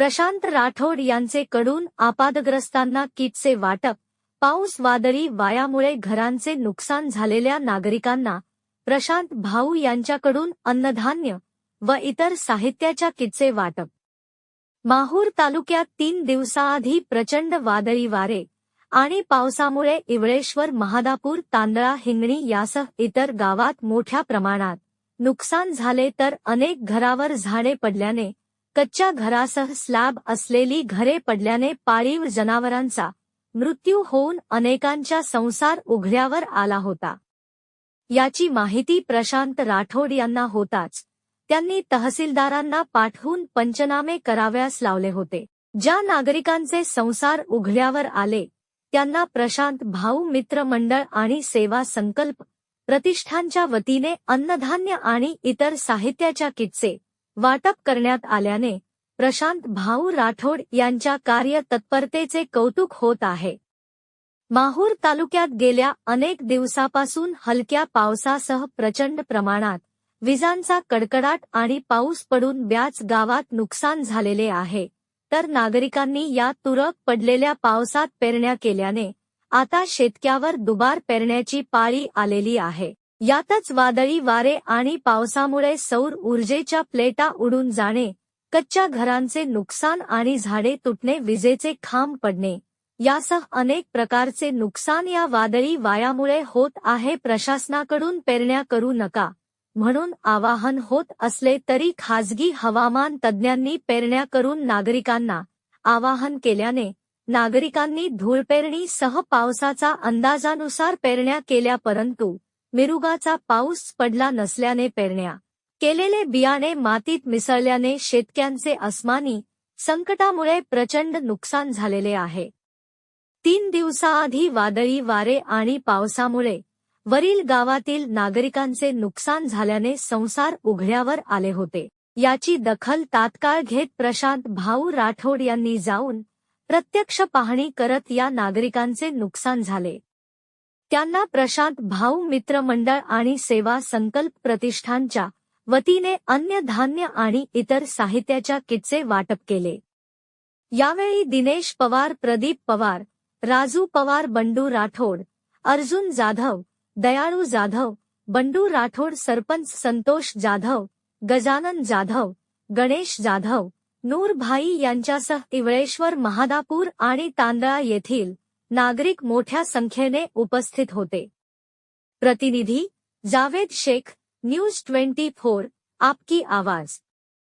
प्रशांत राठोड यांचे कडून आपदग्रस्तांना किटचे वाटप. पाऊस वादळी वाऱ्यामुळे घरांचे नुकसान झालेल्या नागरिकांना प्रशांत भाऊ यांच्याकडून अन्नधान्य व इतर साहित्याच्या किटचे वाटप. माहूर तालुक्यात 3 दिवसाआधी प्रचंड वादळी वारे आणि पावसामुळे इवळेश्वर, महादापूर, तांदळा, हिंगणी यासह इतर गावात मोठ्या प्रमाणात नुकसान झाले, तर अनेक घरावर झाडे पडल्याने, कच्च्या घरासह स्लॅब असलेली घरे पडल्याने पाळीव जनावरांचा मृत्यू होऊन अनेकांचा संसार उघड्यावर आला होता. याची माहिती प्रशांत राठोड यांना होताच त्यांनी तहसीलदारांना पाठवून पंचनामे कराव्यास लावले होते. ज्या नागरिकांचे संसार उघड्यावर आले त्यांना प्रशांत भाऊ मित्र मंडळ आणि सेवा संकल्प प्रतिष्ठानच्या वतीने अन्नधान्य आणि इतर साहित्याच्या किटचे वाटप करण्यात आल्याने प्रशांत भाऊ राठोड यांच्या कार्यतत्परतेचे कौतुक होत आहे. माहूर तालुक्यात गेल्या अनेक दिवसापासून हलक्या पावसासह प्रचंड प्रमाणात विजांचा कडकडाट आणि पाऊस पडून बऱ्याच गावात नुकसान झालेले आहे, तर नागरिकांनी या तुरळक पडलेल्या पावसात पेरण्या केल्याने आता शेतकऱ्यावर दुबार पेरण्याची पाळी आलेली आहे. यातच वादळी वारे आणि पावसामुळे सौर ऊर्जेच्या प्लेटा उडून जाणे, कच्च्या घरांचे नुकसान आणि झाडे तुटणे, विजेचे खांब पडणे यासह अनेक प्रकारचे नुकसान या वादळी वाऱ्यामुळे होत आहे. प्रशासनाकडून पेरण्या करू नका म्हणून आवाहन होत असले तरी खासगी हवामान तज्ज्ञांनी पेरण्या करून नागरिकांना आवाहन केल्याने नागरिकांनी धूळपेरणीसह पावसाचा अंदाजानुसार पेरण्या केल्या, परंतु मिरुगाचा पाऊस पडला नसल्याने पेरण्या केलेले बियाणे मातीत मिसळल्याने शेतकऱ्यांचे अस्मानी संकटामुळे प्रचंड नुकसान झालेले आहे. 3 दिवसाआधी वादळी वारे आणि पावसामुळे वरील गावातील नागरिकांचे नुकसान झाल्याने संसार उघड्यावर आले होते. याची दखल तात्काळ घेत प्रशांत भाऊ राठोड यांनी जाऊन प्रत्यक्ष पाहणी करत या नागरिकांचे नुकसान झाले त्यांना प्रशांत भाऊ मित्र मंडळ आणि सेवा संकल्प प्रतिष्ठानच्या वतीने अन्नधान्य आणि इतर साहित्याच्या किटचे वाटप केले. यावेळी दिनेश पवार, प्रदीप पवार, राजू पवार, बंडू राठोड, अर्जुन जाधव, दयाळू जाधव, बंडू राठोड, सरपंच संतोष जाधव, गजानन जाधव, गणेश जाधव, नूर भाई यांच्यासह इवळेश्वर, महादापूर आणि तांदळा येथील नागरिक मोठ्या संख्येने उपस्थित होते. प्रतिनिधी जावेद शेख, न्यूज 24, आपकी आवाज.